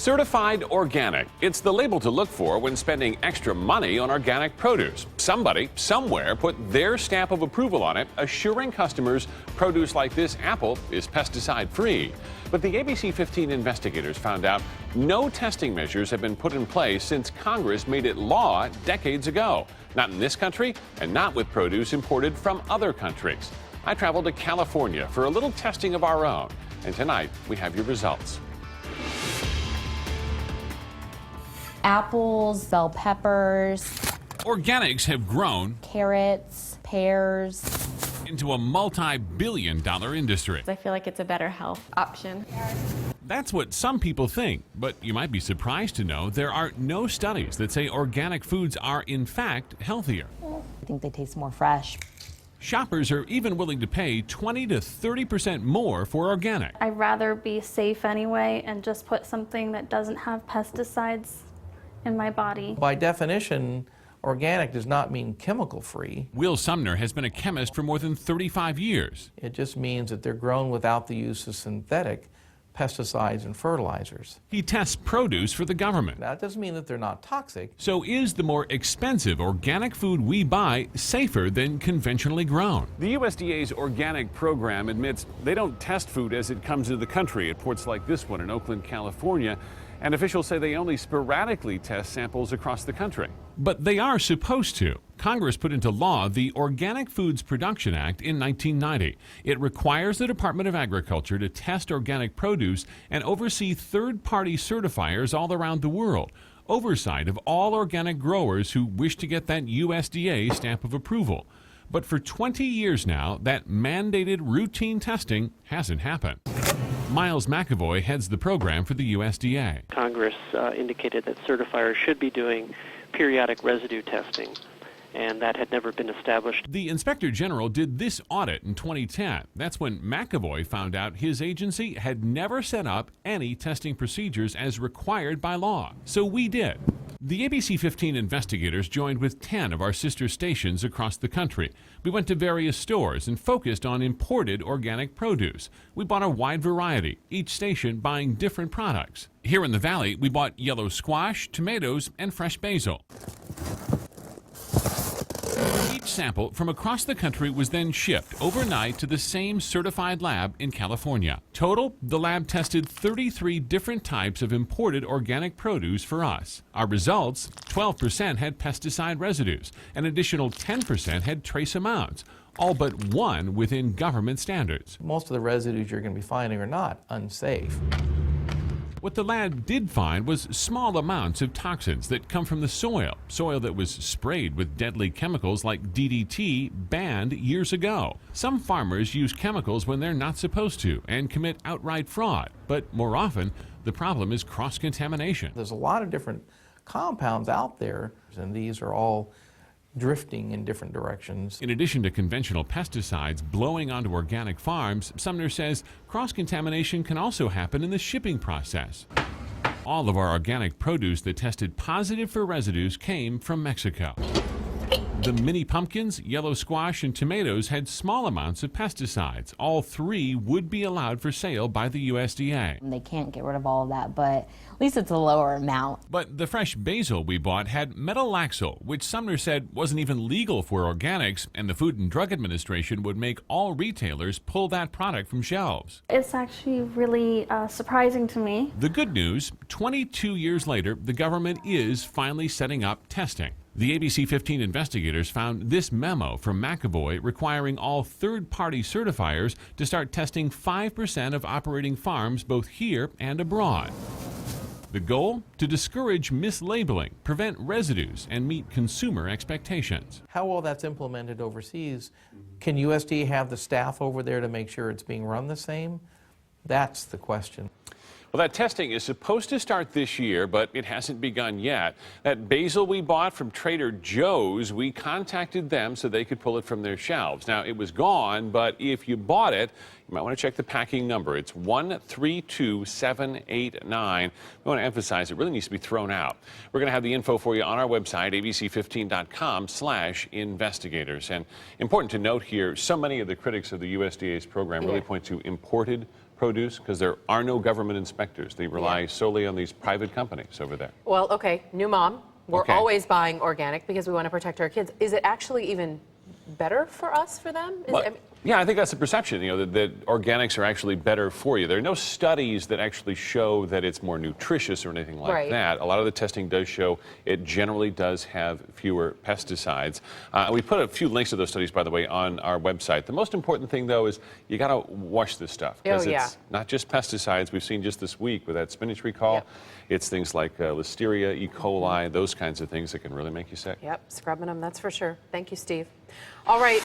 Certified organic. It's the label to look for when spending extra money on organic produce. Somebody, somewhere, put their stamp of approval on it, assuring customers produce like this apple is pesticide-free. But the ABC15 investigators found out no testing measures have been put in place since Congress made it law decades ago. Not in this country, and not with produce imported from other countries. I traveled to California for a little testing of our own, and tonight we have your results. Apples, bell peppers. Organics have grown Carrots, pears. into a multi-billion-dollar industry. I feel like it's a better health option. That's what some people think, but you might be surprised to know there are no studies that say organic foods are in fact healthier. I think they taste more fresh. Shoppers are even willing to pay 20 to 30% more for organic. I'd rather be safe anyway and just put something that doesn't have pesticides in my body. By definition, organic does not mean chemical-free. Will Sumner has been a chemist for more than 35 years. It just means that they're grown without the use of synthetic pesticides and fertilizers. He tests produce for the government. Now, it doesn't mean that they're not toxic. So is the more expensive organic food we buy safer than conventionally grown? The USDA's organic program admits they don't test food as it comes into the country at ports like this one in Oakland, California. And officials say they only sporadically test samples across the country. But they are supposed to. Congress put into law the Organic Foods Production Act in 1990. It requires the Department of Agriculture to test organic produce and oversee third-party certifiers all around the world. Oversight of all organic growers who wish to get that USDA stamp of approval. But for 20 years now, that mandated routine testing hasn't happened. Miles McAvoy heads the program for the USDA. Congress indicated that certifiers should be doing periodic residue testing, and that had never been established. The Inspector General did this audit in 2010. That's when McAvoy found out his agency had never set up any testing procedures as required by law. So we did. The ABC15 investigators joined with 10 of our sister stations across the country. We went to various stores and focused on imported organic produce. We bought a wide variety, each station buying different products. Here in the Valley, we bought yellow squash, tomatoes, and fresh basil. Each sample from across the country was then shipped overnight to the same certified lab in California. Total, the lab tested 33 different types of imported organic produce for us. Our results, 12% had pesticide residues. An additional 10% had trace amounts, all but one within government standards. Most of the residues you're going to be finding are not unsafe. What the lab did find was small amounts of toxins that come from the soil that was sprayed with deadly chemicals like DDT, banned years ago. Some farmers use chemicals when they're not supposed to and commit outright fraud, but more often the problem is cross-contamination. There's a lot of different compounds out there, and these are all drifting in different directions. In addition to conventional pesticides blowing onto organic farms, Sumner says cross-contamination can also happen in the shipping process. All of our organic produce that tested positive for residues came from Mexico. The mini pumpkins, yellow squash, and tomatoes had small amounts of pesticides. All three would be allowed for sale by the USDA. They can't get rid of all of that, but at least it's a lower amount. But the fresh basil we bought had metalaxyl, which Sumner said wasn't even legal for organics, and the Food and Drug Administration would make all retailers pull that product from shelves. It's actually really surprising to me. The good news, 22 years later, the government is finally setting up testing. The ABC15 investigators found this memo from McAvoy requiring all third-party certifiers to start testing 5% of operating farms both here and abroad. The goal? To discourage mislabeling, prevent residues, and meet consumer expectations. How well that's implemented overseas, can USDA have the staff over there to make sure it's being run the same? That's the question. Well, that testing is supposed to start this year, but it hasn't begun yet. That basil we bought from Trader Joe's, we contacted them so they could pull it from their shelves. Now, it was gone, but if you bought it, you might want to check the packing number. It's 132789. We want to emphasize it really needs to be thrown out. We're going to have the info for you on our website, abc15.com/investigators. And important to note here, so many of the critics of the USDA's program really point to imported produce? Because there are no government inspectors. They rely solely on these private companies over there. Well, okay, new mom. We're Okay. always buying organic because we want to protect our kids. Is it actually even better for us, for them? Well, yeah, I think that's the perception, that organics are actually better for you. There are no studies that actually show that it's more nutritious or anything like Right. that. A lot of the testing does show it generally does have fewer pesticides. We put a few links to those studies, by the way, on our website. The most important thing, though, is you got to wash this stuff. Because it's not just pesticides. We've seen just this week with that spinach recall. Yep. It's things like Listeria, E. coli, those kinds of things that can really make you sick. Yep, scrubbing them, that's for sure. Thank you, Steve. All right.